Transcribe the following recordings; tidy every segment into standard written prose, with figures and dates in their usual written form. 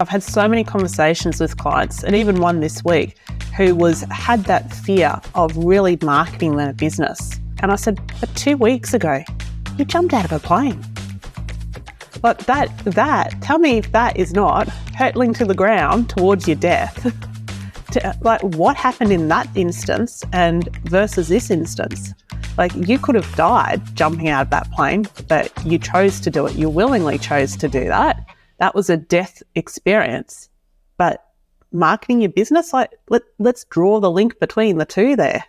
I've had so many conversations with clients, and even one this week, who had that fear of really marketing their business. And I said, but 2 weeks ago, you jumped out of a plane. But tell me if that is not hurtling to the ground towards your death. What happened in that instance and versus this instance? You could have died jumping out of that plane, but you chose to do it. You willingly chose to do that. That was a death experience. But marketing your business, let's draw the link between the two there.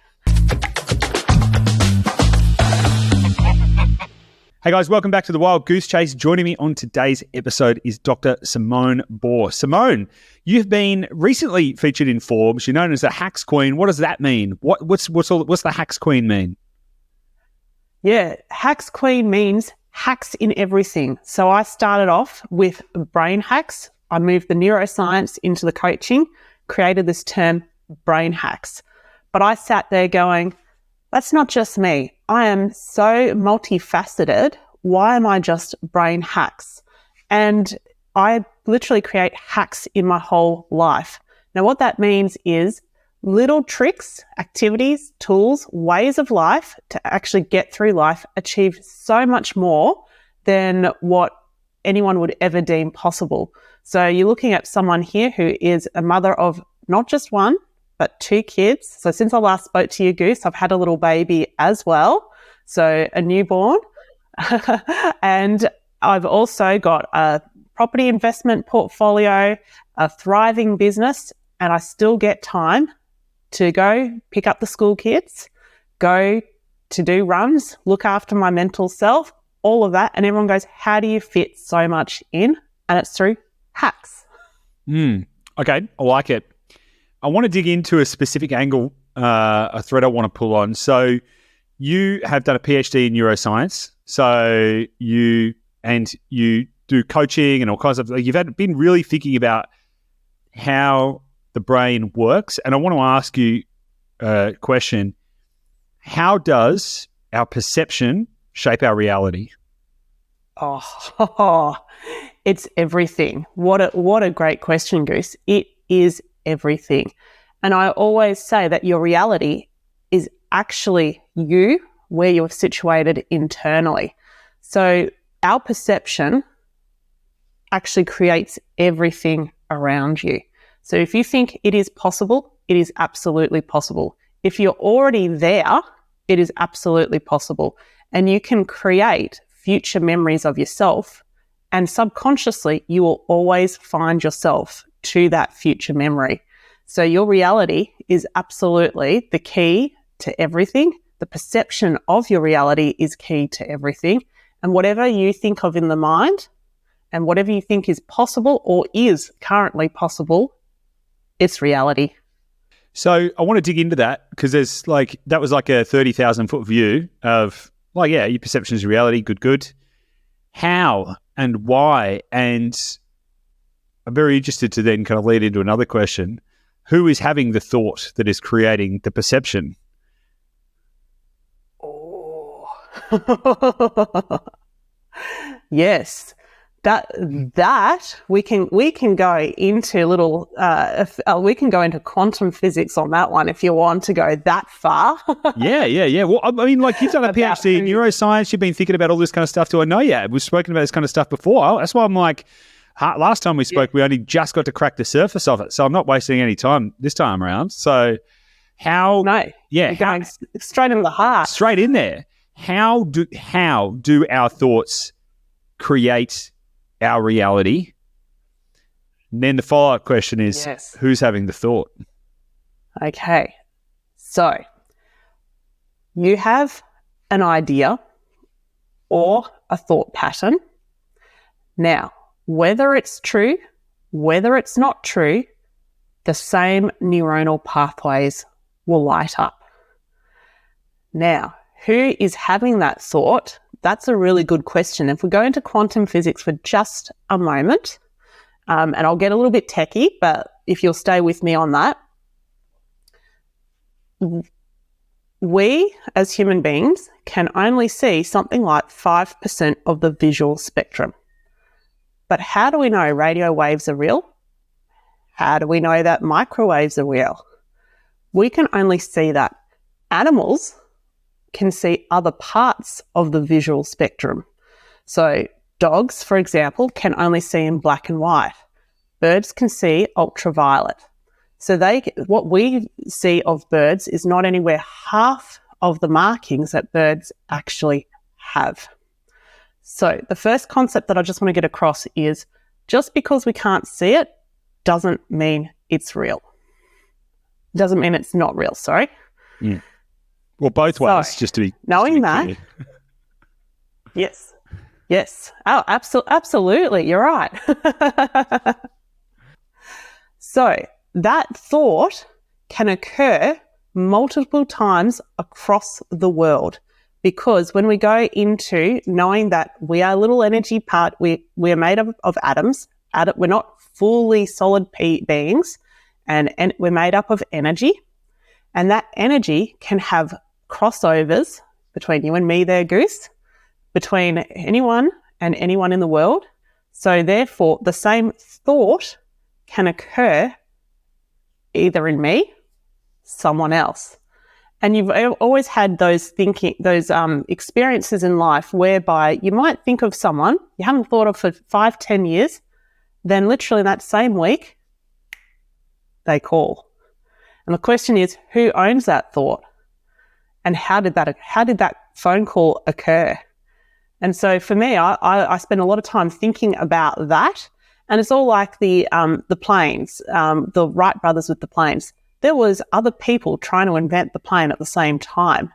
Hey guys, welcome back to The Wild Goose Chase. Joining me on today's episode is Dr. Simone Boer. Simone, you've been recently featured in Forbes. You're known as the Hacks Queen. What does that mean? What's the Hacks Queen mean? Yeah, Hacks Queen means hacks in everything. So I started off with brain hacks. I moved the neuroscience into the coaching, created this term brain hacks. But I sat there going, that's not just me. I am so multifaceted. Why am I just brain hacks? And I literally create hacks in my whole life. Now, what that means is little tricks, activities, tools, ways of life to actually get through life, achieve so much more than what anyone would ever deem possible. So you're looking at someone here who is a mother of not just one, but 2 kids. So since I last spoke to you, Goose, I've had a little baby as well. So a newborn. And I've also got a property investment portfolio, a thriving business, and I still get time to go pick up the school kids, go to do runs, look after my mental self, all of that. And everyone goes, how do you fit so much in? And it's through hacks. Okay, I like it. I want to dig into a specific angle, a thread I want to pull on. So you have done a PhD in neuroscience. So you do coaching and all kinds of, you've been really thinking about how the brain works. And I want to ask you a question. How does our perception shape our reality? Oh, it's everything. What a great question, Goose. It is everything. And I always say that your reality is actually you, where you're situated internally. So our perception actually creates everything around you. So if you think it is possible, it is absolutely possible. If you're already there, it is absolutely possible. And you can create future memories of yourself, and subconsciously you will always find yourself to that future memory. So your reality is absolutely the key to everything. The perception of your reality is key to everything. And whatever you think of in the mind and whatever you think is possible or is currently possible, it's reality. So I want to dig into that because there's that was like a 30,000 foot view of your perception is reality. Good. How and why? And I'm very interested to then kind of lead into another question. Who is having the thought that is creating the perception? Oh, yes. That we can go into we can go into quantum physics on that one if you want to go that far. Yeah. Well, I mean, you've done a PhD in neuroscience. You've been thinking about all this kind of stuff too. I know, we've spoken about this kind of stuff before. That's why I'm last time we spoke, we only just got to crack the surface of it. So I'm not wasting any time this time around. So how? No. Yeah. Going straight into the heart. Straight in there. How do our thoughts create our reality? And then the follow-up question is, Who's having the thought? Okay. So you have an idea or a thought pattern. Now, whether it's true, whether it's not true, the same neuronal pathways will light up. Now, who is having that thought? That's a really good question. If we go into quantum physics for just a moment, and I'll get a little bit techie, but if you'll stay with me on that, we as human beings can only see something like 5% of the visual spectrum. But how do we know radio waves are real? How do we know that microwaves are real? We can only see that. Animals can see other parts of the visual spectrum. So dogs, for example, can only see in black and white. Birds can see ultraviolet. So what we see of birds is not anywhere half of the markings that birds actually have. So the first concept that I just want to get across is just because we can't see it doesn't mean it's real. Doesn't mean it's not real, sorry. Mm. Well, both ways, just to be knowing that. Yes. Oh, absolutely. You're right. So that thought can occur multiple times across the world, because when we go into knowing that we are a little energy part, we are made of atoms. We're not fully solid beings, and we're made up of energy. And that energy can have crossovers between you and me there, Goose, between anyone and anyone in the world. So therefore, the same thought can occur either in me, someone else. And you've always had those experiences in life whereby you might think of someone you haven't thought of for 5-10 years, then literally that same week, they call. And the question is, who owns that thought? And how did that phone call occur? And so for me, I spend a lot of time thinking about that. And it's all like the planes, the Wright brothers with the planes. There was other people trying to invent the plane at the same time.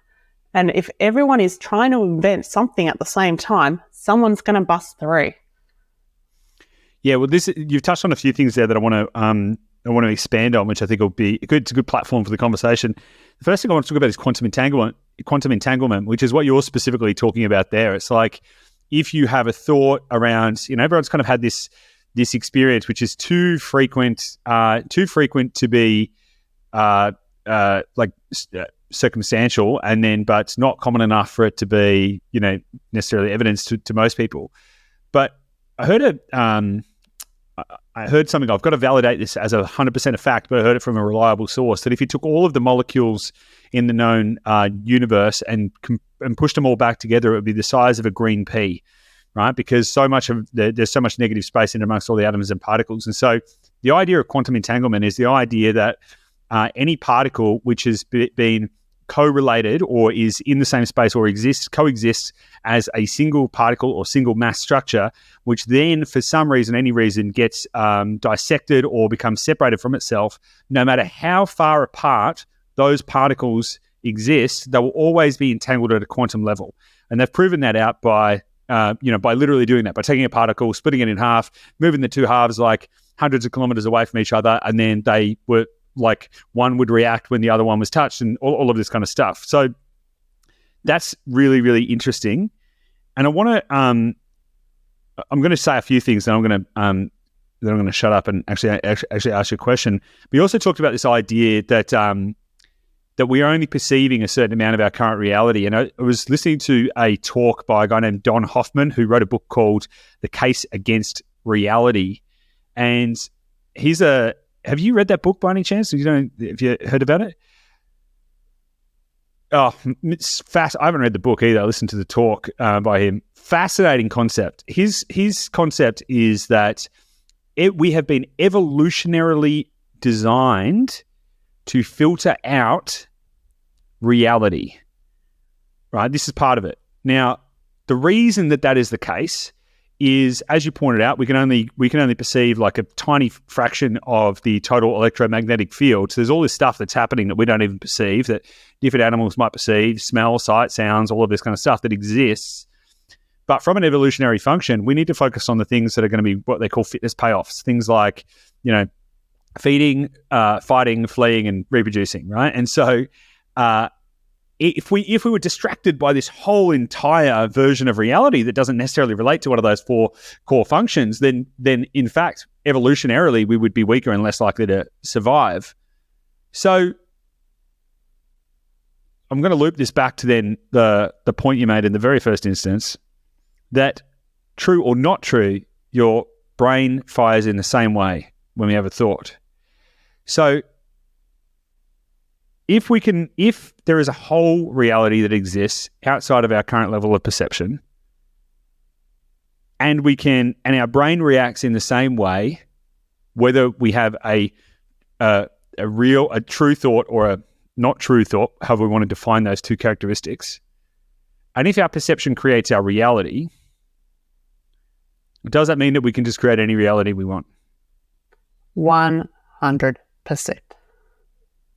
And if everyone is trying to invent something at the same time, someone's going to bust through. Yeah, well, you've touched on a few things there that I want to expand on, which I think will be it's a good platform for the conversation. The first thing I want to talk about is quantum entanglement, which is what you're specifically talking about there. It's like if you have a thought around, everyone's kind of had this experience which is too frequent to be circumstantial, but not common enough for it to be, necessarily evidence to most people. But I heard something. I've got to validate this as 100% a fact, but I heard it from a reliable source that if you took all of the molecules in the known universe and pushed them all back together, it would be the size of a green pea, right? Because there's so much negative space in amongst all the atoms and particles. And so the idea of quantum entanglement is the idea that any particle which has been correlated or is in the same space or coexists as a single particle or single mass structure, which then for some reason, any reason, gets dissected or becomes separated from itself, no matter how far apart those particles exist, they will always be entangled at a quantum level. And they've proven that out by literally doing that, by taking a particle, splitting it in half, moving the two halves like hundreds of kilometers away from each other, and then they were like one would react when the other one was touched, and all of this kind of stuff. So that's really, really interesting. And I want to, I'm going to say a few things, and then I'm going to shut up and actually ask you a question. But you also talked about this idea that that we're only perceiving a certain amount of our current reality. And I was listening to a talk by a guy named Don Hoffman, who wrote a book called The Case Against Reality. And have you read that book by any chance? Have you heard about it? Oh, it's fast. I haven't read the book either. I listened to the talk by him. Fascinating concept. His concept is that we have been evolutionarily designed to filter out reality, right? This is part of it. Now, the reason that is the case is, as you pointed out, we can only perceive like a tiny fraction of the total electromagnetic field. So there's all this stuff that's happening that we don't even perceive, that different animals might perceive, smell, sight, sounds, all of this kind of stuff that exists. But from an evolutionary function, we need to focus on the things that are going to be what they call fitness payoffs. Things like, feeding, fighting, fleeing, and reproducing, right? And so if we were distracted by this whole entire version of reality that doesn't necessarily relate to one of those four core functions, then in fact, evolutionarily, we would be weaker and less likely to survive. So I'm going to loop this back to then the point you made in the very first instance, that true or not true, your brain fires in the same way when we have a thought. So if there is a whole reality that exists outside of our current level of perception, and our brain reacts in the same way, whether we have a true thought or a not true thought, however we want to define those two characteristics, and if our perception creates our reality, does that mean that we can just create any reality we want? 100%.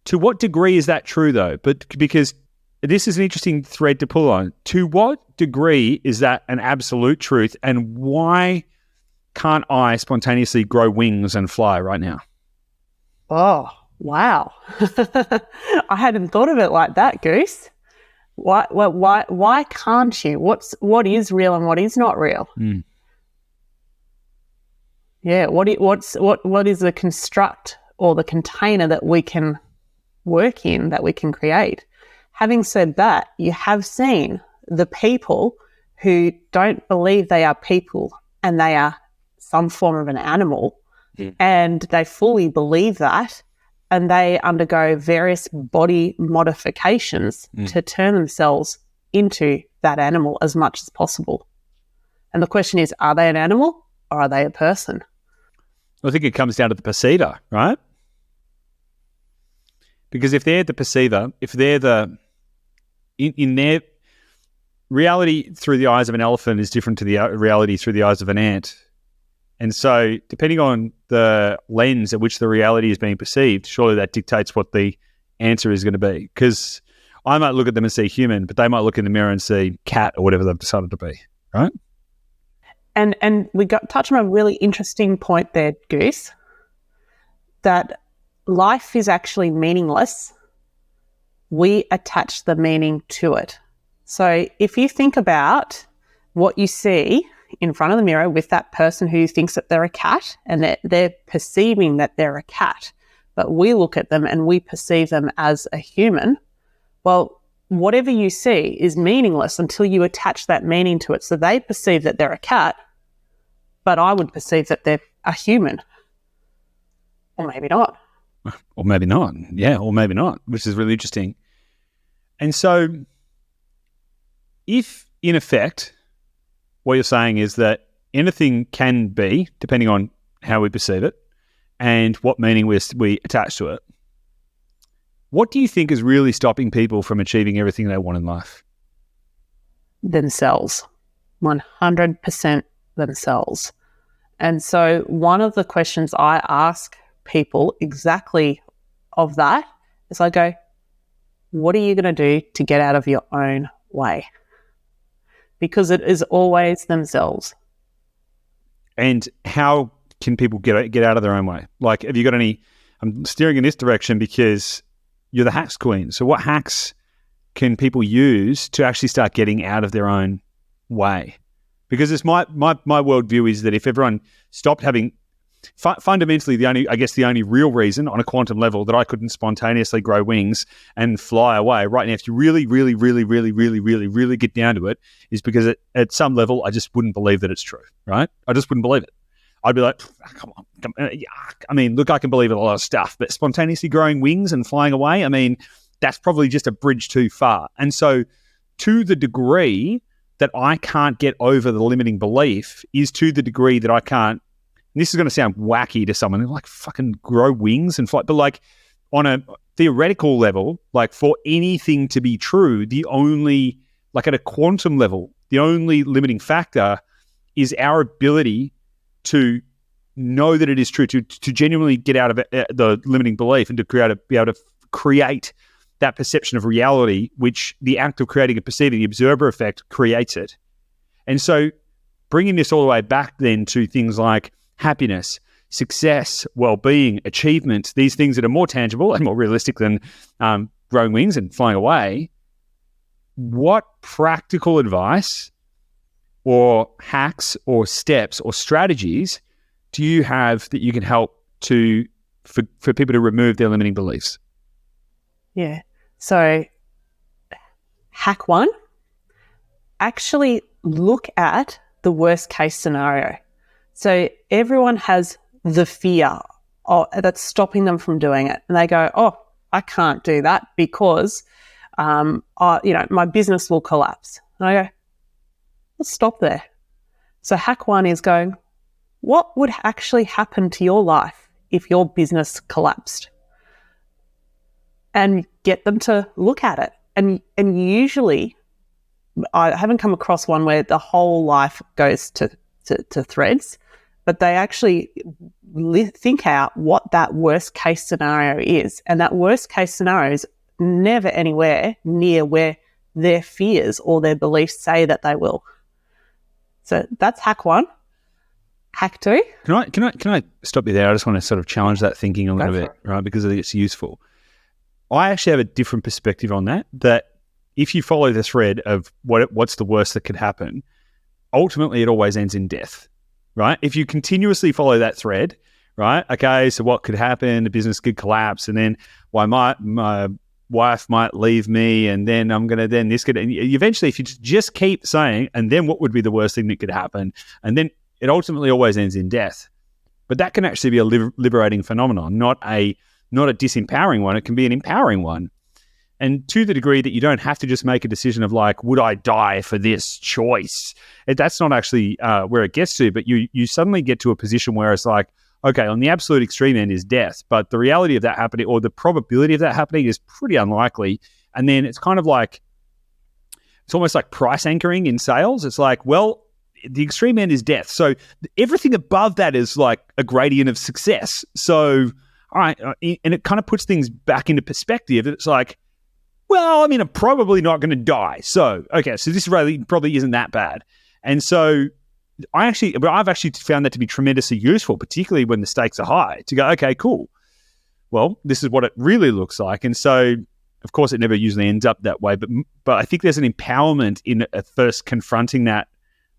To what degree is that true, though? But because this is an interesting thread to pull on. To what degree is that an absolute truth, and why can't I spontaneously grow wings and fly right now? Oh, wow. I hadn't thought of it like that, Goose. Why can't you? What is real and what is not real? Mm. Yeah, what is the construct or the container that we can work in, that we can create? Having said that, you have seen the people who don't believe they are people and they are some form of an animal, and they fully believe that, and they undergo various body modifications to turn themselves into that animal as much as possible. And the question is, are they an animal or are they a person? I think it comes down to the perceiver, right? Because if they're the perceiver, if they're in their reality through the eyes of an elephant is different to the reality through the eyes of an ant. And so depending on the lens at which the reality is being perceived, surely that dictates what the answer is going to be. Because I might look at them and see human, but they might look in the mirror and see cat or whatever they've decided to be, right? And we touched on a really interesting point there, Goose, that life is actually meaningless. We attach the meaning to it. So if you think about what you see in front of the mirror with that person who thinks that they're a cat, and they're perceiving that they're a cat, but we look at them and we perceive them as a human, well, whatever you see is meaningless until you attach that meaning to it. So they perceive that they're a cat, but I would perceive that they're a human. Or maybe not. Or maybe not. Yeah, or maybe not, which is really interesting. And so if, in effect, what you're saying is that anything can be, depending on how we perceive it and what meaning we attach to it, what do you think is really stopping people from achieving everything they want in life? Themselves. 100% themselves. And so one of the questions I ask people exactly of that is I go, what are you going to do to get out of your own way? Because it is always themselves. And how can people get out of their own way? Like, have you got any, I'm steering in this direction because you're the hacks queen. So what hacks can people use to actually start getting out of their own way? Because it's my worldview is that if everyone stopped having, fundamentally the only real reason on a quantum level that I couldn't spontaneously grow wings and fly away right now, if you really get down to it, is because at some level I just wouldn't believe that it's true, right? I just wouldn't believe it. I'd be like, come on. I mean, look, I can believe in a lot of stuff, but spontaneously growing wings and flying away, I mean, that's probably just a bridge too far. And so to the degree that I can't get over the limiting belief is to the degree that I can't, and this is going to sound wacky to someone, like fucking grow wings and fly, but like on a theoretical level, like for anything to be true, the only, like at a quantum level, the only limiting factor is our ability to know that it is true, to genuinely get out of the limiting belief and to be able to create that perception of reality, which the act of creating and perceiving, the observer effect, creates it. And so bringing this all the way back then to things like happiness, success, well-being, achievement, these things that are more tangible and more realistic than growing wings and flying away, what practical advice or hacks or steps or strategies do you have that you can help for people to remove their limiting beliefs? Yeah. So hack one, actually look at the worst case scenario. So everyone has the fear that's stopping them from doing it. And they go, oh, I can't do that because, my business will collapse. And I go, let's stop there. So hack one is going, what would actually happen to your life if your business collapsed? And get them to look at it. And usually, I haven't come across one where the whole life goes to threads, but they actually think out what that worst case scenario is. And that worst case scenario is never anywhere near where their fears or their beliefs say that they will. So that's hack one. Hack two. Can I stop you there? I just want to sort of challenge that thinking a little bit, right? Because I think it's useful. I actually have a different perspective on that. That if you follow the thread of what's the worst that could happen, ultimately it always ends in death, right? If you continuously follow that thread, right? Okay, so what could happen? The business could collapse, and then my wife might leave me, and then eventually, if you just keep saying, and then what would be the worst thing that could happen? And then it ultimately always ends in death. But that can actually be a liberating phenomenon, not a disempowering one. It can be an empowering one. And to the degree that you don't have to just make a decision of like, would I die for this choice? That's not actually where it gets to, but you suddenly get to a position where it's like, okay, on the absolute extreme end is death, but the reality of that happening or the probability of that happening is pretty unlikely. And then it's kind of like, it's almost like price anchoring in sales. It's like, well, the extreme end is death. So everything above that is like a gradient of success. So, all right, and it kind of puts things back into perspective. It's like, well, I mean, I'm probably not going to die. So, okay, so this really probably isn't that bad. And so I've actually found that to be tremendously useful, particularly when the stakes are high, to go, okay, cool. Well, this is what it really looks like. And so, of course, it never usually ends up that way. But I think there's an empowerment in at first confronting that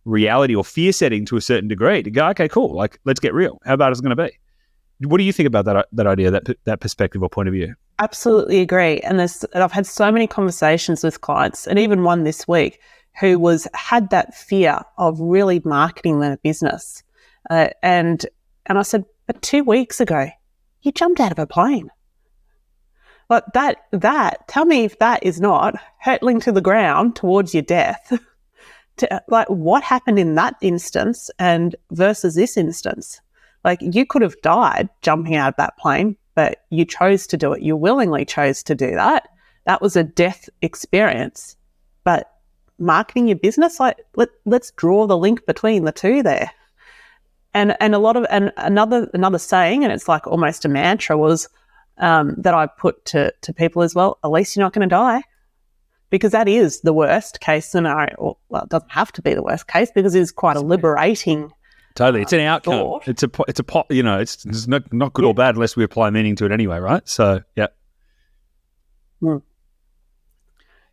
reality or fear setting to a certain degree to go, okay, cool. Like, let's get real. How bad is it going to be? What do you think about that idea, that perspective or point of view? Absolutely agree. And I've had so many conversations with clients, and even one this week, who had that fear of really marketing their business. And I said, but 2 weeks ago, you jumped out of a plane. Like that, tell me if that is not hurtling to the ground towards your death. Like, what happened in that instance and versus this instance? Like, you could have died jumping out of that plane, but you chose to do it. You willingly chose to do that. That was a death experience. But marketing your business, like, let's draw the link between the two there. And another saying, and it's like almost a mantra, was that I put to people as well, at least you're not going to die. Because that is the worst case scenario. Well, it doesn't have to be the worst case because it is quite a liberating. Totally, it's an outcome. Thought. It's it's not good or bad unless we apply meaning to it anyway, right? So yeah,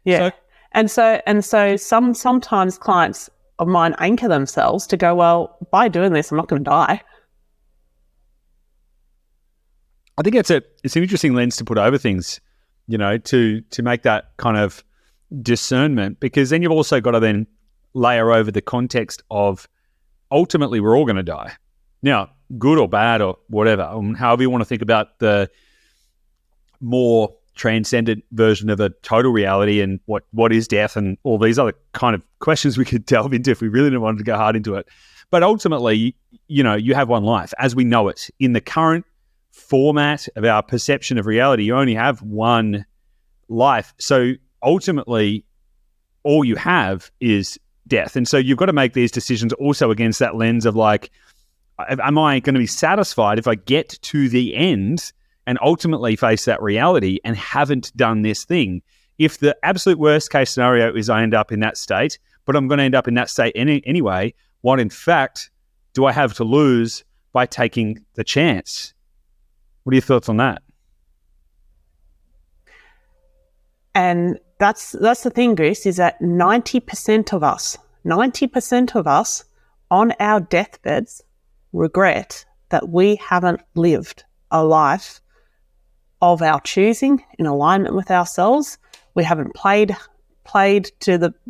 yeah. So sometimes clients of mine anchor themselves to go, well, by doing this, I'm not going to die. I think it's an interesting lens to put over things, to make that kind of discernment, because then you've also got to then layer over the context of ultimately we're all going to die. Now, good or bad or whatever, however you want to think about the more transcendent version of a total reality and what is death and all these other kind of questions we could delve into if we really didn't want to go hard into it. But ultimately, you have one life as we know it. In the current format of our perception of reality, you only have one life. So ultimately, all you have is death. And so you've got to make these decisions also against that lens of like, am I going to be satisfied if I get to the end and ultimately face that reality and haven't done this thing? If the absolute worst case scenario is I end up in that state, but I'm going to end up in that state anyway, what in fact do I have to lose by taking the chance? What are your thoughts on that? And that's the thing, Goose, is that 90% of us on our deathbeds regret that we haven't lived a life of our choosing in alignment with ourselves. We haven't played in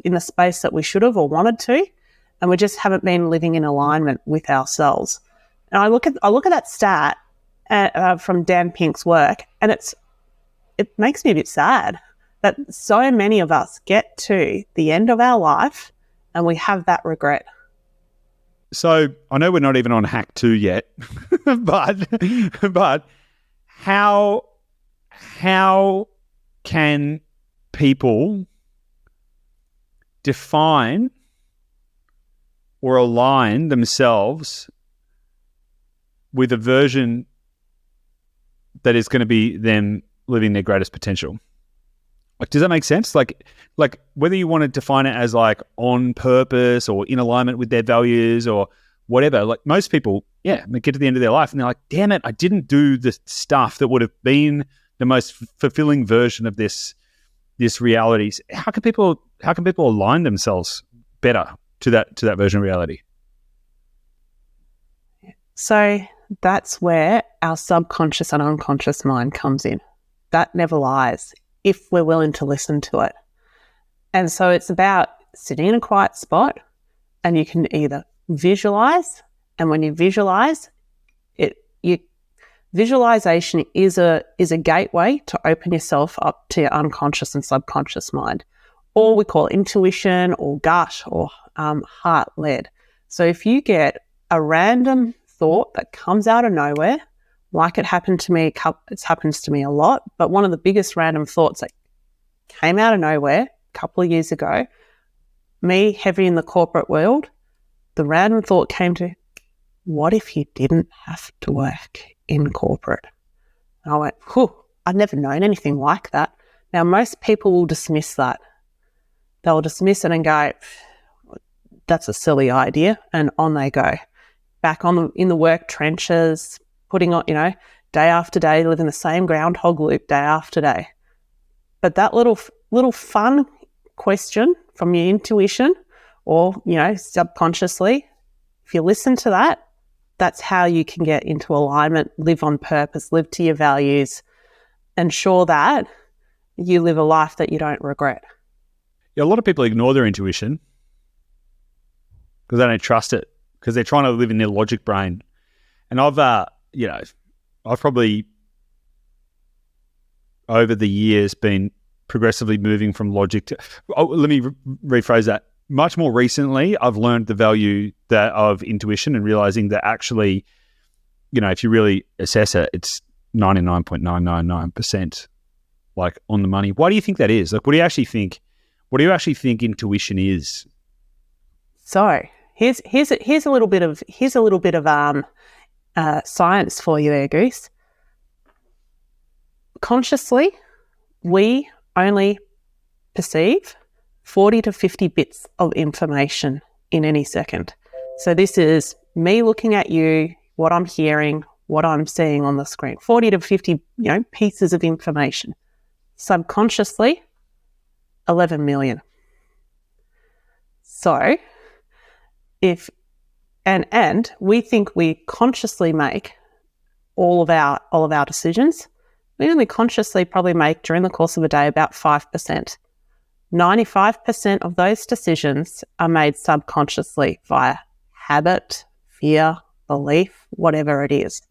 the space that we should have or wanted to, and we just haven't been living in alignment with ourselves. And I look at that stat, from Dan Pink's work, and it makes me a bit sad that so many of us get to the end of our life and we have that regret. So I know we're not even on hack 2 yet, but how can people define or align themselves with a version that is going to be them living their greatest potential? Like, does that make sense? Like whether you want to define it as like on purpose or in alignment with their values or whatever, like most people, they get to the end of their life and they're like, damn it, I didn't do the stuff that would have been the most fulfilling version of this reality. How can people align themselves better to that version of reality? So that's where our subconscious and unconscious mind comes in. That never lies if we're willing to listen to it. And so it's about sitting in a quiet spot, and you can either visualize, and when you visualize, visualization is a gateway to open yourself up to your unconscious and subconscious mind, or we call it intuition or gut or heart-led. So if you get a random thought that comes out of nowhere, like it happened to me, it happens to me a lot, but one of the biggest random thoughts that came out of nowhere a couple of years ago, me heavy in the corporate world, the random thought came to, what if you didn't have to work in corporate? And I went, I'd never known anything like that. Now, most people will dismiss that. They'll dismiss it and go, that's a silly idea, and on they go. Back in the work trenches, putting on, day after day, living the same groundhog loop day after day. But that little fun question from your intuition or, subconsciously, if you listen to that, that's how you can get into alignment, live on purpose, live to your values, ensure that you live a life that you don't regret. Yeah, a lot of people ignore their intuition because they don't trust it, because they're trying to live in their logic brain. And I've probably over the years been progressively moving from logic to, let me rephrase that. Much more recently, I've learned the value of intuition and realizing that actually, if you really assess it, it's 99.999% like on the money. Why do you think that is? Like, what do you actually think intuition is? So here's a little bit of science for you there, Goose. Consciously, we only perceive 40 to 50 bits of information in any second. So this is me looking at you, what I'm hearing, what I'm seeing on the screen. 40 to 50, pieces of information. Subconsciously, 11 million. So and we think we consciously make all of our decisions. We only consciously probably make during the course of a day about 5%. 95% of those decisions are made subconsciously via habit, fear, belief, whatever it is.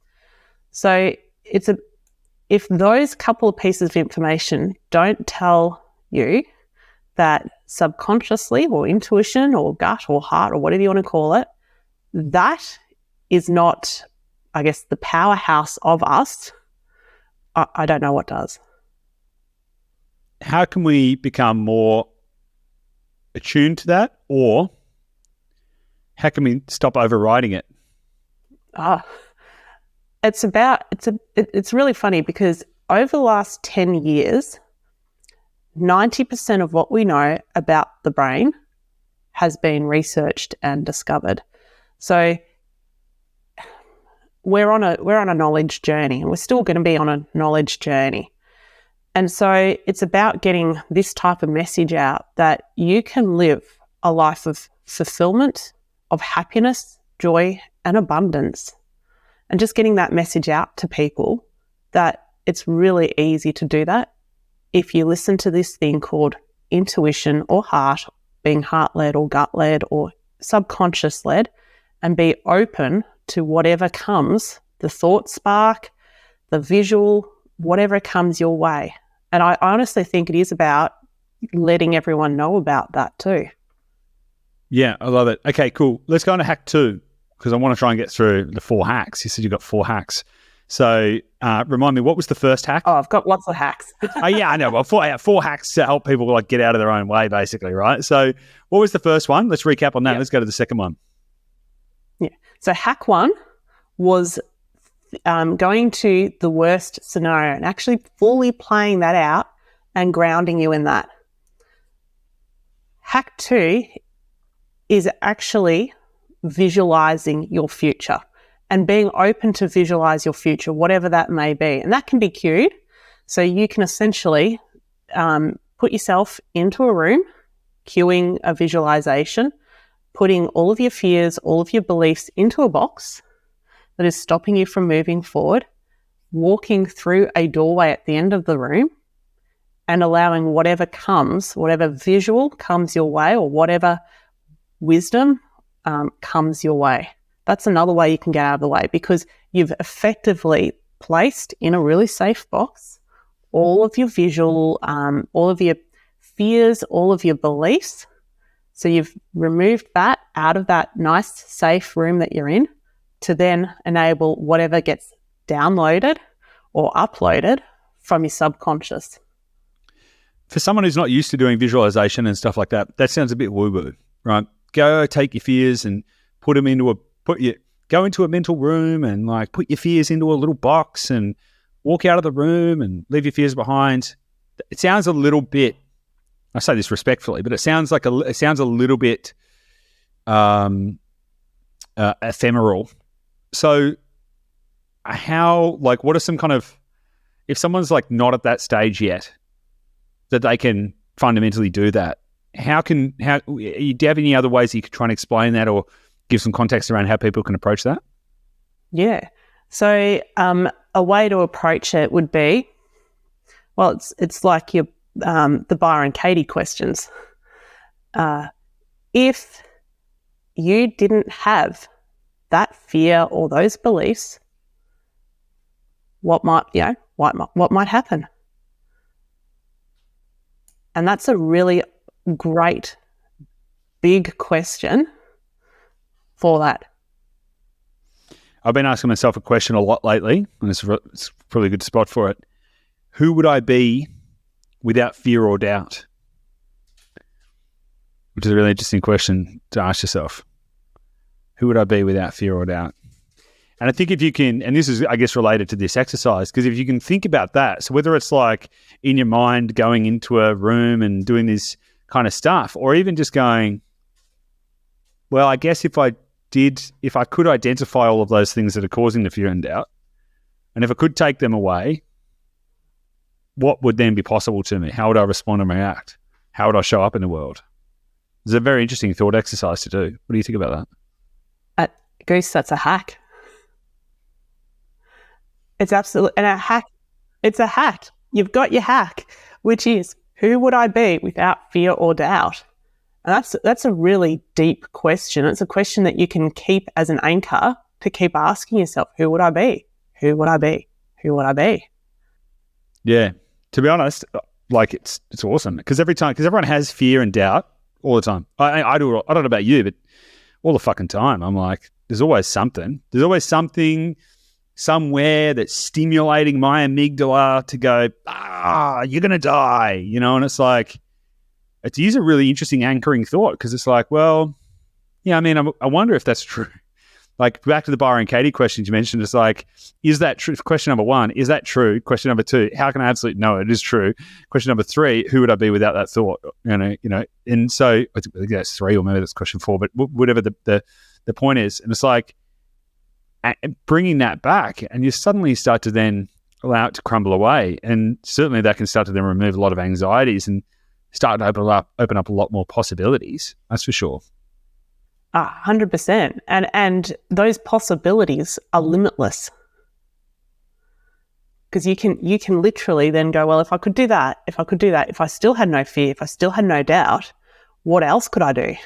So if those couple of pieces of information don't tell you that subconsciously or intuition or gut or heart or whatever you want to call it, that is not, I guess, the powerhouse of us, I don't know what does. How can we become more attuned to that, or how can we stop overriding it? It's really funny because over the last 10 years, 90% of what we know about the brain has been researched and discovered. So we're on a knowledge journey, and we're still going to be on a knowledge journey. And so it's about getting this type of message out that you can live a life of fulfillment, of happiness, joy, and abundance. And just getting that message out to people that it's really easy to do that if you listen to this thing called intuition or heart, being heart-led or gut-led or subconscious-led, and be open to whatever comes, the thought spark, the visual, whatever comes your way. And I honestly think it is about letting everyone know about that too. Yeah, I love it. Okay, cool. Let's go on to hack 2 because I want to try and get through the 4 hacks. You said you got 4 hacks. So remind me, what was the first hack? Oh, I've got lots of hacks. Oh, yeah, I know. Well, 4 hacks to help people like get out of their own way, basically, right? So what was the first one? Let's recap on that. Yep. Let's go to the second one. Yeah. So hack 1 was going to the worst scenario and actually fully playing that out and grounding you in that. Hack 2 is actually visualizing your future and being open to visualize your future, whatever that may be. And that can be cued. So you can essentially put yourself into a room, cueing a visualization, putting all of your fears, all of your beliefs into a box that is stopping you from moving forward, walking through a doorway at the end of the room and allowing whatever comes, whatever visual comes your way or whatever wisdom comes your way. That's another way you can get out of the way because you've effectively placed in a really safe box all of your visual, all of your fears, all of your beliefs. So you've removed that out of that nice, safe room that you're in to then enable whatever gets downloaded or uploaded from your subconscious. For someone who's not used to doing visualization and stuff like that, that sounds a bit woo-woo, right? Go take your fears and put them into go into a mental room and like put your fears into a little box and walk out of the room and leave your fears behind. It sounds a little bit, I say this respectfully, but it sounds a little bit ephemeral. So what are some kind of, if someone's like not at that stage yet, that they can fundamentally do that, do you have any other ways that you could try and explain that or give some context around how people can approach that? Yeah. So a way to approach it would be, well, it's like your the Byron Katie questions. If you didn't have that fear or those beliefs, what might happen? And that's a really great big question for that. I've been asking myself a question a lot lately, and it's probably a good spot for it. Who would I be without fear or doubt? Which is a really interesting question to ask yourself. Who would I be without fear or doubt? And I think if you can, and this is, I guess, related to this exercise, because if you can think about that, so whether it's like in your mind going into a room and doing this kind of stuff, or even just going, well, I guess if I could identify all of those things that are causing the fear and doubt, and if I could take them away, what would then be possible to me? How would I respond and react? How would I show up in the world? It's a very interesting thought exercise to do. What do you think about that? Goose, that's a hack. It's absolutely, and it's a hack. You've got your hack, which is, who would I be without fear or doubt? And that's a really deep question. It's a question that you can keep as an anchor to keep asking yourself, who would I be? Who would I be? Who would I be? Yeah. To be honest, like it's awesome because everyone has fear and doubt all the time. I do. I don't know about you, but all the fucking time, I'm like, there's always something. There's always something somewhere that's stimulating my amygdala to go, you're going to die, and it's like, it is a really interesting anchoring thought because it's like, well, yeah, I mean, I wonder if that's true. Like back to the Byron Katie questions you mentioned, it's like, is that true? Question number 1, is that true? Question number 2, how can I absolutely know it is true? Question number 3, who would I be without that thought? And so I think that's 3, or maybe that's question 4, but whatever the point is, and it's like bringing that back, and you suddenly start to then allow it to crumble away, and certainly that can start to then remove a lot of anxieties and start to open up a lot more possibilities. That's for sure. 100%. And those possibilities are limitless. Because you can literally then go, well, if I could do that, if I still had no fear, if I still had no doubt, what else could I do?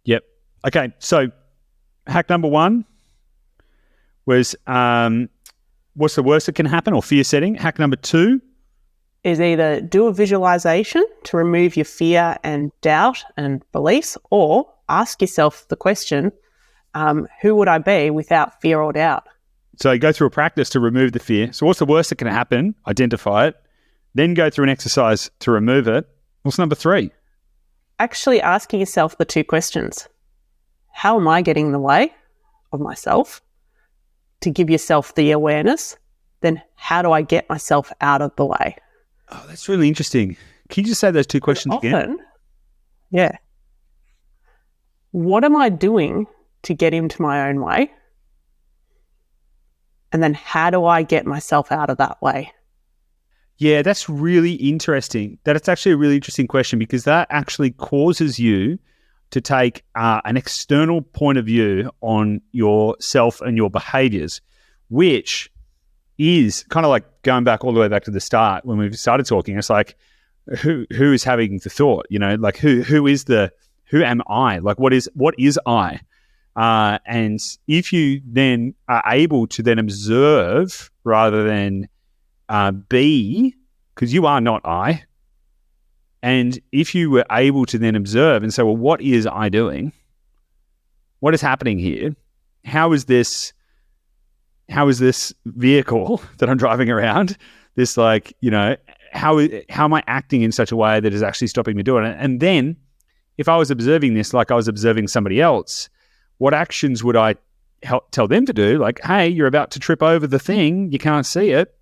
Yep. Okay. So hack number 1 was what's the worst that can happen, or fear setting? Hack number 2 is either do a visualization to remove your fear and doubt and beliefs, or ask yourself the question, who would I be without fear or doubt? So go through a practice to remove the fear. So what's the worst that can happen? Identify it. Then go through an exercise to remove it. What's number 3? Actually asking yourself the 2 questions. How am I getting in the way of myself? To give yourself the awareness. Then how do I get myself out of the way? Oh, that's really interesting. Can you just say those 2 questions again? Yeah. What am I doing to get into my own way? And then how do I get myself out of that way? Yeah, that's really interesting. That's actually a really interesting question, because that actually causes you to take an external point of view on yourself and your behaviors, which is kind of like going back all the way back to the start when we started talking. It's like, who is having the thought? You know, like who am I? Like what is I? And if you then are able to then observe rather than be, because you are not I. And if you were able to then observe and say, well, what is I doing? What is happening here? How is this vehicle that I'm driving around? This, like, you know, how am I acting in such a way that is actually stopping me doing it? And then if I was observing this like I was observing somebody else, what actions would I tell them to do? Like, hey, you're about to trip over the thing. You can't see it.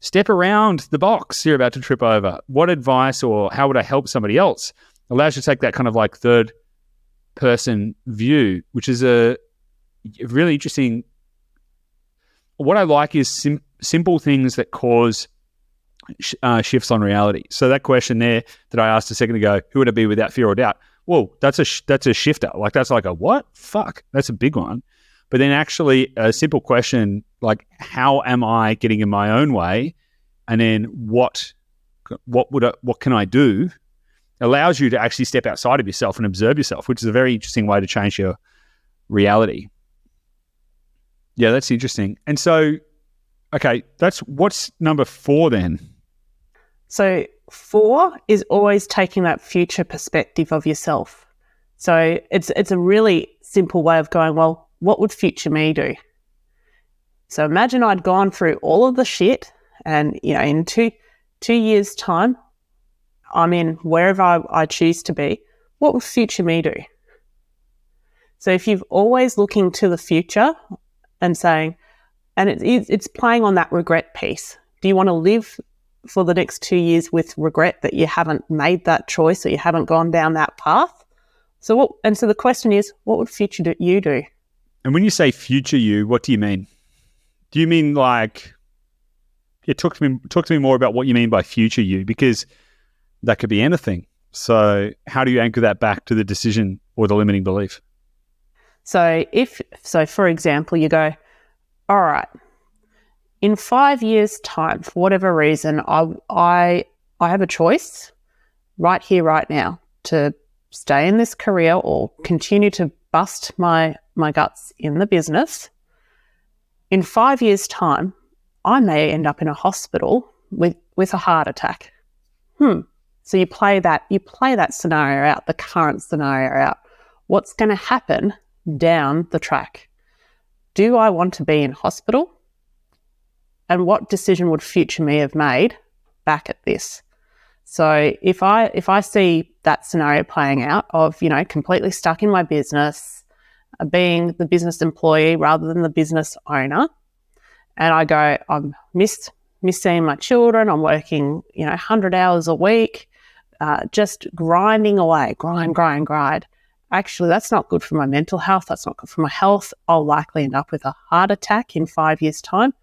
Step around the box you're about to trip over. What advice, or how would I help somebody else? Allows you to take that kind of like third person view, which is a really interesting. What I like is simple things that cause shifts on reality. So that question there that I asked a second ago, who would I be without fear or doubt? Well, that's a shifter. Like, that's like a what? Fuck, that's a big one. But then actually a simple question like, how am I getting in my own way? And then what can I do? Allows you to actually step outside of yourself and observe yourself, which is a very interesting way to change your reality. Yeah, that's interesting. And so, okay, what's number 4 then? So 4 is always taking that future perspective of yourself. So it's a really simple way of going, well, what would future me do? So imagine I'd gone through all of the shit and, you know, in two years' time, I'm in wherever I choose to be. What would future me do? So if you've always looking to the future and saying, and it's playing on that regret piece. Do you want to live for the next 2 years with regret that you haven't made that choice or you haven't gone down that path? So the question is, what would future you do? And when you say future you, what do you mean? Do you mean like, talk to me more about what you mean by future you, because that could be anything. So how do you anchor that back to the decision or the limiting belief? So for example, you go, all right, in 5 years' time, for whatever reason, I have a choice right here, right now, to stay in this career or continue to bust my guts in the business. In 5 years' time, I may end up in a hospital with a heart attack. So you play that scenario out, the current scenario out. What's going to happen down the track? Do I want to be in hospital? And what decision would future me have made back at this? So if I see that scenario playing out of, you know, completely stuck in my business, being the business employee rather than the business owner, and I go, I'm miss seeing my children, I'm working, you know, 100 hours a week, just grinding away, grind. Actually, that's not good for my mental health. That's not good for my health. I'll likely end up with a heart attack in 5 years' time.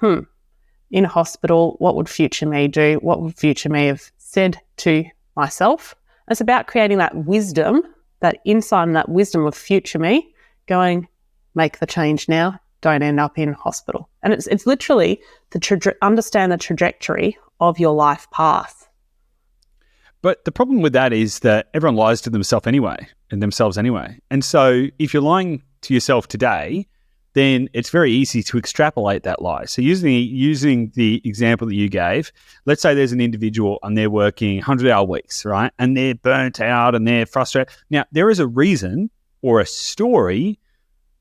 In hospital, what would future me do? What would future me have said to myself? It's about creating that wisdom, that insight and that wisdom of future me going, make the change now, don't end up in hospital. And it's literally understand the trajectory of your life path. But the problem with that is that everyone lies to themselves anyway. And so if you're lying to yourself today, then it's very easy to extrapolate that lie. So using the example that you gave, let's say there's an individual and they're working 100-hour weeks, right? And they're burnt out and they're frustrated. Now, there is a reason or a story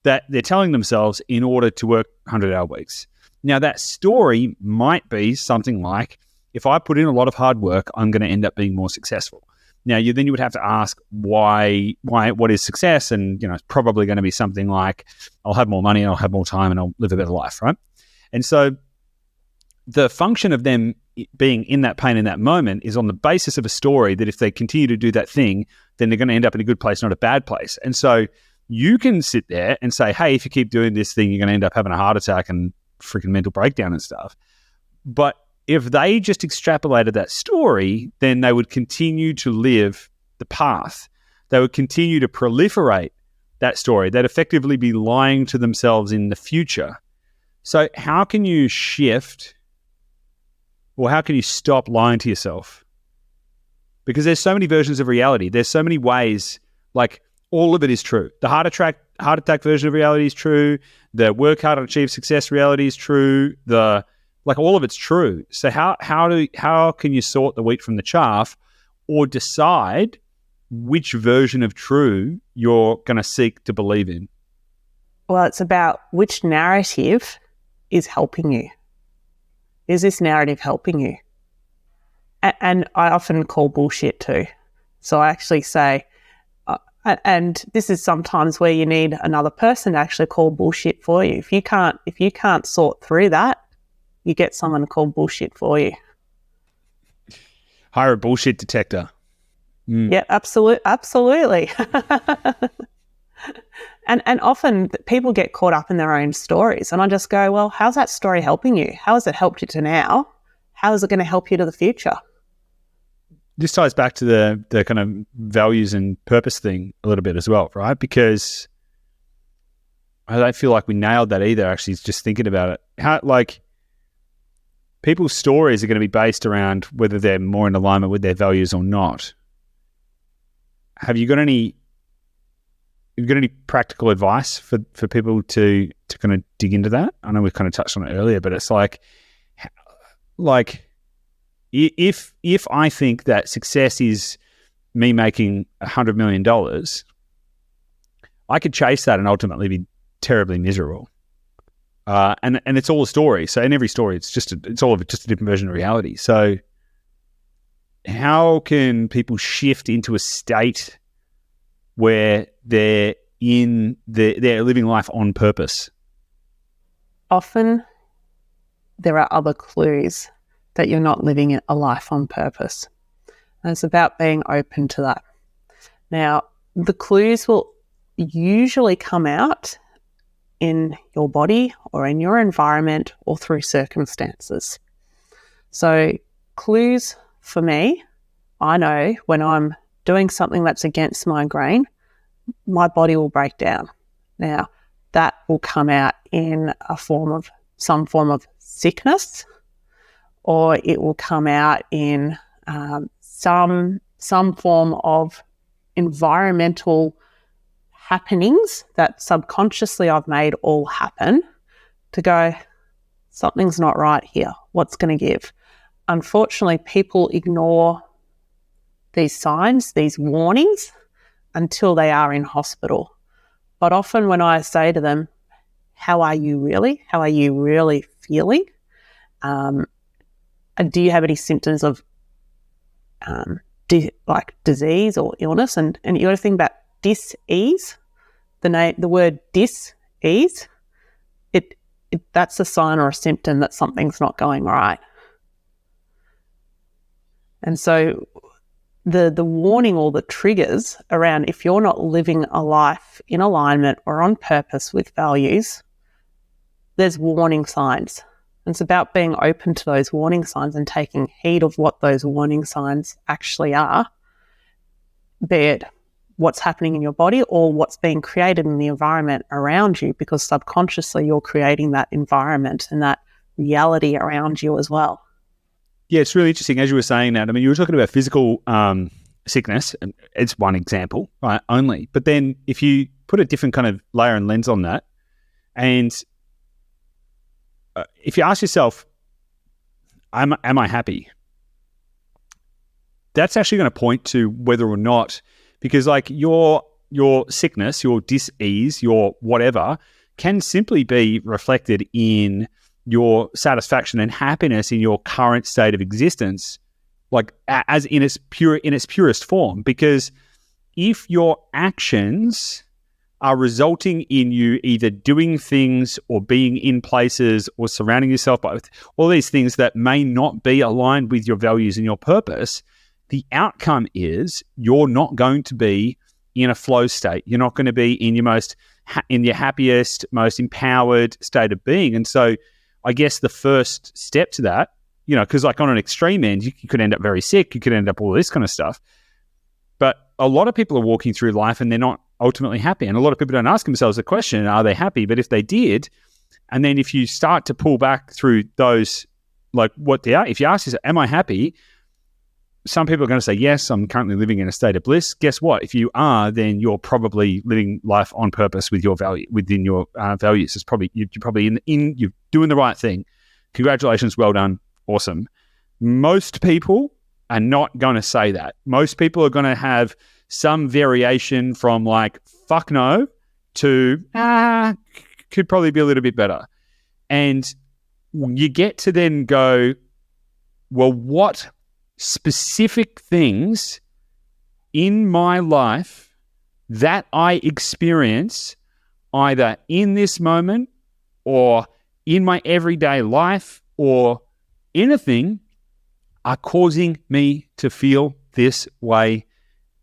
that they're telling themselves in order to work 100-hour weeks. Now, that story might be something like, if I put in a lot of hard work, I'm going to end up being more successful. Now, you would have to ask why, what is success? And, it's probably going to be something like, I'll have more money, I'll have more time, and I'll live a better life, right? And so the function of them being in that pain in that moment is on the basis of a story that if they continue to do that thing, then they're going to end up in a good place, not a bad place. And so you can sit there and say, hey, if you keep doing this thing, you're going to end up having a heart attack and freaking mental breakdown and stuff. But if they just extrapolated that story, then they would continue to live the path. They would continue to proliferate that story. They'd effectively be lying to themselves in the future. So how can you shift, or how can you stop lying to yourself? Because there's so many versions of reality. There's so many ways, like all of it is true. The heart attack version of reality is true. The work hard and achieve success reality is true. All of it's true. So how can you sort the wheat from the chaff, or decide which version of true you're going to seek to believe in? Well, it's about which narrative is helping you. Is this narrative helping you? And I often call bullshit too. So I actually say, and this is sometimes where you need another person to actually call bullshit for you. If you can't sort through that, you get someone to call bullshit for you. Hire a bullshit detector. Yeah, absolutely. And often people get caught up in their own stories, and I just go, well, how's that story helping you? How has it helped you to now? How is it going to help you to the future? This ties back to the kind of values and purpose thing a little bit as well, right? Because I don't feel like we nailed that either, actually, just thinking about it. How, people's stories are going to be based around whether they're more in alignment with their values or not. Have you got any practical advice for people to kind of dig into that? I know we kind of touched on it earlier, but it's like if I think that success is me making $100 million, I could chase that and ultimately be terribly miserable. And it's all a story. So in every story, it's all of it, just a different version of reality. So how can people shift into a state where they're living life on purpose? Often there are other clues that you're not living a life on purpose. And it's about being open to that. Now, the clues will usually come out in your body or in your environment or through circumstances. So clues for me, I know when I'm doing something that's against my grain, my body will break down. Now, that will come out in some form of sickness, or it will come out in some form of environmental happenings that subconsciously I've made all happen, to go, something's not right here. What's going to give? Unfortunately, people ignore these signs, these warnings, until they are in hospital. But often when I say to them, how are you really? How are you really feeling? And do you have any symptoms of disease or illness? And you got to think about dis-ease. The word dis-ease, that's a sign or a symptom that something's not going right. And so the warning or the triggers around, if you're not living a life in alignment or on purpose with values, there's warning signs. And it's about being open to those warning signs and taking heed of what those warning signs actually are, be it what's happening in your body or what's being created in the environment around you, because subconsciously you're creating that environment and that reality around you as well. Yeah, it's really interesting. As you were saying that, I mean, you were talking about physical sickness, and it's one example, right, only. But then if you put a different kind of layer and lens on that, And if you ask yourself, am I happy? That's actually going to point to whether or not, because like your sickness, your dis-ease, your whatever, can simply be reflected in your satisfaction and happiness in your current state of existence, like as in its purest form. Because if your actions are resulting in you either doing things or being in places or surrounding yourself by all these things that may not be aligned with your values and your purpose, the outcome is you're not going to be in a flow state. You're not going to be in your happiest, most empowered state of being. And so I guess the first step to that, because like on an extreme end, you could end up very sick, you could end up all this kind of stuff. But a lot of people are walking through life and they're not ultimately happy. And a lot of people don't ask themselves the question, are they happy? But if they did, and then if you start to pull back through those, like what they are, if you ask yourself, am I happy? Some people are going to say, yes, I'm currently living in a state of bliss. Guess what? If you are, then you're probably living life on purpose with your value, within your values. It's probably, you're probably you're doing the right thing. Congratulations. Well done. Awesome. Most people are not going to say that. Most people are going to have some variation from like, fuck no, to, could probably be a little bit better. And you get to then go, well, what specific things in my life that I experience either in this moment or in my everyday life or anything are causing me to feel this way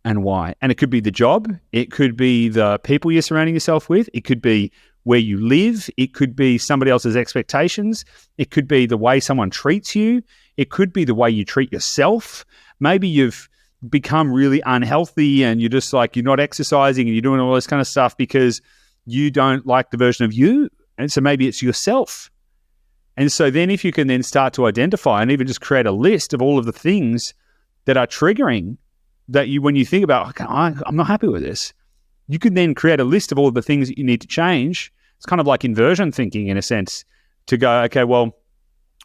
and why. And it could be the job, it could be the people you're surrounding yourself with, it could be where you live, it could be somebody else's expectations, it could be the way someone treats you, it could be the way you treat yourself. Maybe you've become really unhealthy and you're just like, you're not exercising and you're doing all this kind of stuff because you don't like the version of you. And so maybe it's yourself. And so then if you can then start to identify and even just create a list of all of the things that are triggering that you, when you think about, okay, I'm not happy with this, you can then create a list of all of the things that you need to change. It's kind of like inversion thinking in a sense, to go, okay, well,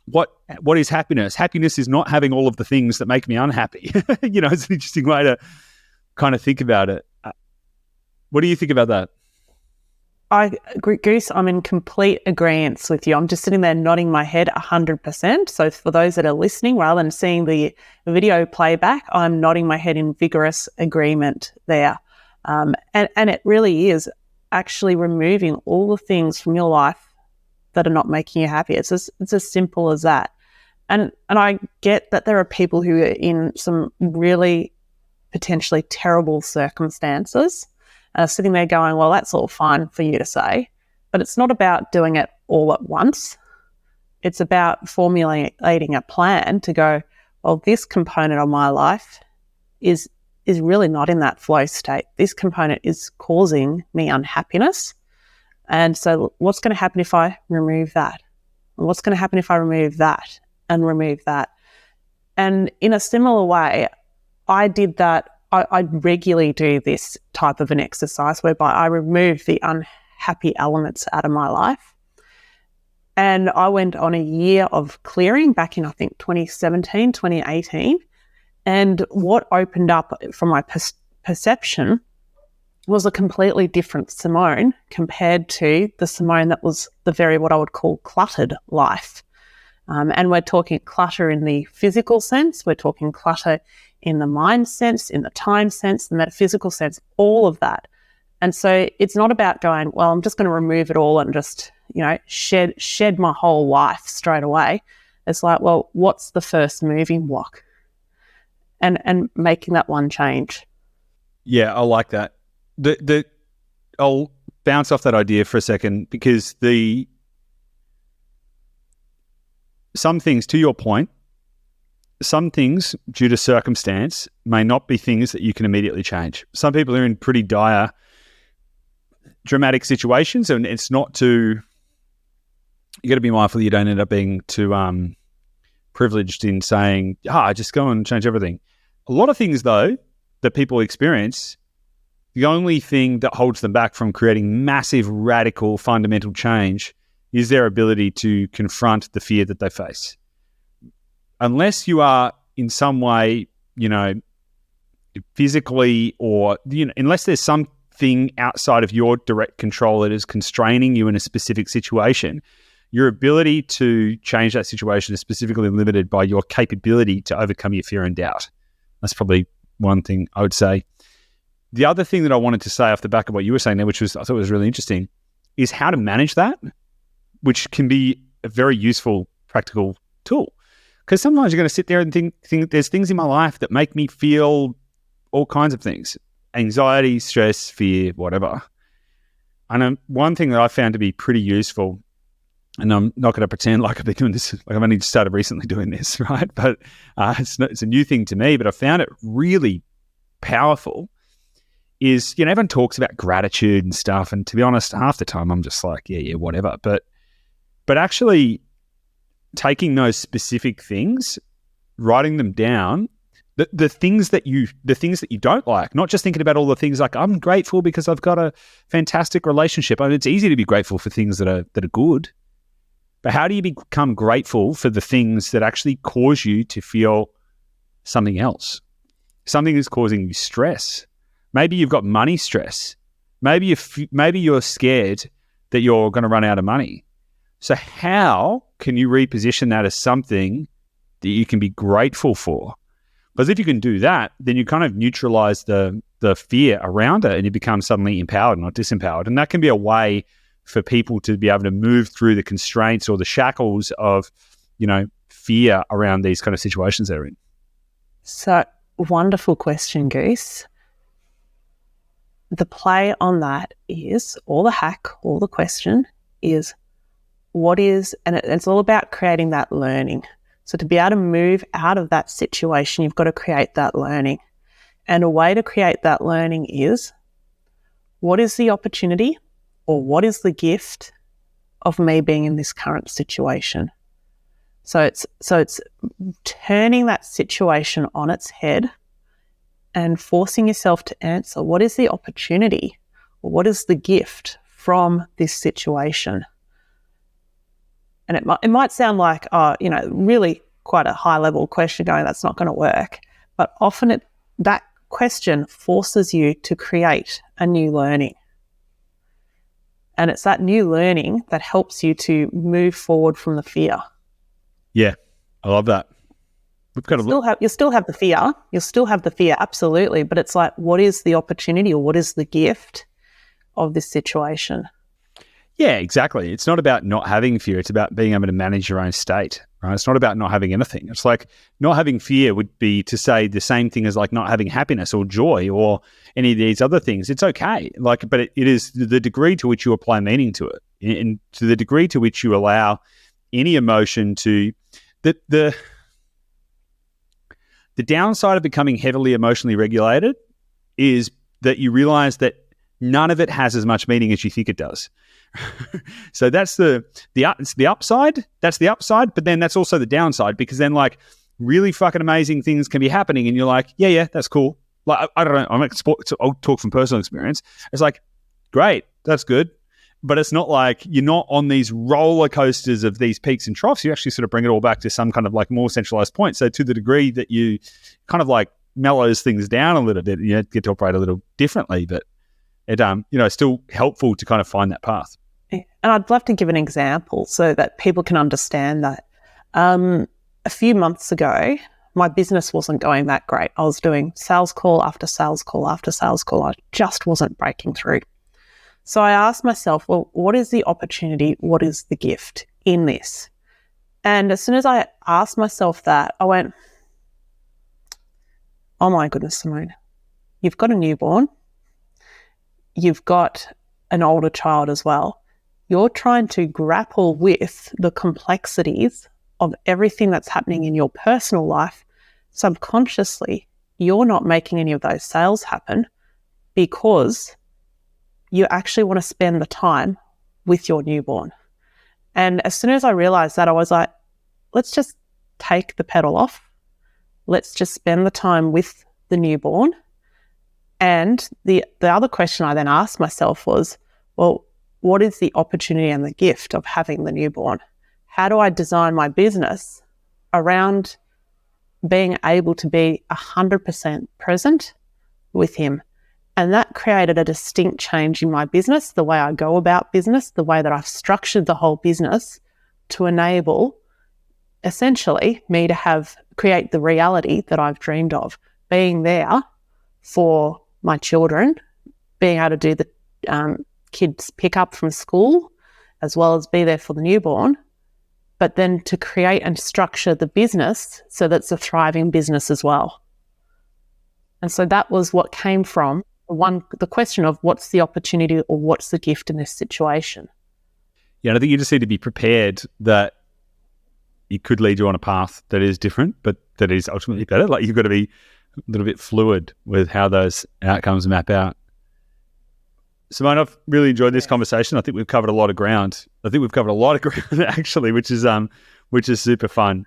what is happiness? Happiness is not having all of the things that make me unhappy. It's an interesting way to kind of think about it. What do you think about that? Goose, I'm in complete agreement with you. I'm just sitting there nodding my head 100%. So for those that are listening, rather than seeing the video playback, I'm nodding my head in vigorous agreement there. And it really is actually removing all the things from your life that are not making you happy. It's as simple as that. And I get that there are people who are in some really potentially terrible circumstances and are sitting there going, well, that's all fine for you to say, but it's not about doing it all at once. It's about formulating a plan to go, well, this component of my life is really not in that flow state. This component is causing me unhappiness. And so what's going to happen if I remove that? And what's going to happen if I remove that and remove that? And in a similar way, I did that. I regularly do this type of an exercise whereby I remove the unhappy elements out of my life. And I went on a year of clearing back in, I think, 2017, 2018. And what opened up from my perception was a completely different Simone compared to the Simone that was the very, what I would call, cluttered life. And we're talking clutter in the physical sense, we're talking clutter in the mind sense, in the time sense, the metaphysical sense, all of that. And so it's not about going, well, I'm just going to remove it all and just, shed my whole life straight away. It's like, well, what's the first moving block? And making that one change. Yeah, I like that. I'll bounce off that idea for a second, because some things, to your point, some things due to circumstance may not be things that you can immediately change. Some people are in pretty dire, dramatic situations, and it's not too, you got to be mindful you don't end up being too privileged in saying, just go and change everything. A lot of things, though, that people experience, the only thing that holds them back from creating massive, radical, fundamental change is their ability to confront the fear that they face. Unless you are in some way, physically or, unless there's something outside of your direct control that is constraining you in a specific situation, your ability to change that situation is specifically limited by your capability to overcome your fear and doubt. That's probably one thing I would say. The other thing that I wanted to say off the back of what you were saying there, which I thought was really interesting, is how to manage that, which can be a very useful, practical tool. Because sometimes you're going to sit there and think there's things in my life that make me feel all kinds of things: anxiety, stress, fear, whatever. And one thing that I found to be pretty useful, and I'm not going to pretend like I've been doing this, like I've only just started recently doing this, right? But it's a new thing to me, but I found it really powerful, is, everyone talks about gratitude and stuff. And to be honest, half the time I'm just like, yeah, whatever. But actually taking those specific things, writing them down, the things that you don't like, not just thinking about all the things like, I'm grateful because I've got a fantastic relationship. I mean, it's easy to be grateful for things that are good, but how do you become grateful for the things that actually cause you to feel something else? Something is causing you stress. Maybe you've got money stress. Maybe you're scared that you're going to run out of money. So how can you reposition that as something that you can be grateful for? Because if you can do that, then you kind of neutralize the fear around it, and you become suddenly empowered, not disempowered. And that can be a way for people to be able to move through the constraints or the shackles of, fear around these kind of situations they're in. So, wonderful question, Goose. The play on that is, or the hack, or the question is, and it's all about creating that learning. So to be able to move out of that situation, you've got to create that learning. And a way to create that learning is, what is the opportunity, or what is the gift of me being in this current situation? So it's turning that situation on its head and forcing yourself to answer, what is the opportunity, or what is the gift from this situation? And it might sound like, really quite a high-level question going, that's not going to work. But often that question forces you to create a new learning. And it's that new learning that helps you to move forward from the fear. Yeah, I love that. We've got to you'll still have the fear. You'll still have the fear, absolutely. But it's like, what is the opportunity, or what is the gift of this situation? Yeah, exactly. It's not about not having fear. It's about being able to manage your own state, right? It's not about not having anything. It's like not having fear would be to say the same thing as like not having happiness or joy or any of these other things. It's okay. But it is the degree to which you apply meaning to it, and to the degree to which you allow any emotion to the downside of becoming heavily emotionally regulated is that you realize that none of it has as much meaning as you think it does. So that's it's the upside. That's the upside, but then that's also the downside, because then like really fucking amazing things can be happening, and you're like, yeah, that's cool. Like I don't know. I'll talk from personal experience. It's like, great, that's good, but it's not like you're not on these roller coasters of these peaks and troughs. You actually sort of bring it all back to some kind of like more centralized point. So to the degree that you kind of like mellows things down a little bit, you get to operate a little differently, but it it's still helpful to kind of find that path. And I'd love to give an example so that people can understand that. A few months ago, my business wasn't going that great. I was doing sales call after sales call after sales call. I just wasn't breaking through. So I asked myself, well, what is the opportunity? What is the gift in this? And as soon as I asked myself that, I went, oh my goodness, Simone, you've got a newborn. You've got an older child as well. You're trying to grapple with the complexities of everything that's happening in your personal life. Subconsciously, you're not making any of those sales happen because you actually want to spend the time with your newborn. And as soon as I realized that, I was like, let's just take the pedal off. Let's just spend the time with the newborn. And the other question I then asked myself was, well, what is the opportunity and the gift of having the newborn? How do I design my business around being able to be 100% present with him? And that created a distinct change in my business, the way I go about business, the way that I've structured the whole business to enable essentially me to create the reality that I've dreamed of, being there for my children, being able to do the kids pick up from school, as well as be there for the newborn, but then to create and structure the business so that it's a thriving business as well. And so that was what came from the question of what's the opportunity or what's the gift in this situation. Yeah, and I think you just need to be prepared that it could lead you on a path that is different, but that is ultimately better. Like, you've got to be a little bit fluid with how those outcomes map out. Simone, I've really enjoyed this conversation. I think we've covered a lot of ground. Actually, which is super fun.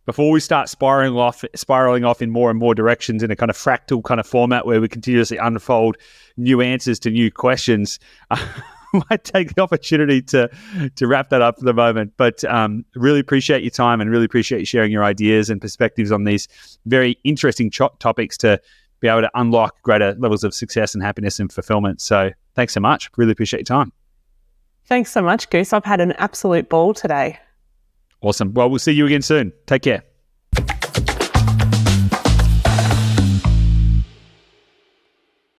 Before we start spiraling off in more and more directions in a kind of fractal kind of format where we continuously unfold new answers to new questions, I might take the opportunity to wrap that up for the moment. But really appreciate your time and really appreciate you sharing your ideas and perspectives on these very interesting topics to be able to unlock greater levels of success and happiness and fulfillment. So thanks so much. Really appreciate your time. Thanks so much, Goose. I've had an absolute ball today. Awesome. Well, we'll see you again soon. Take care.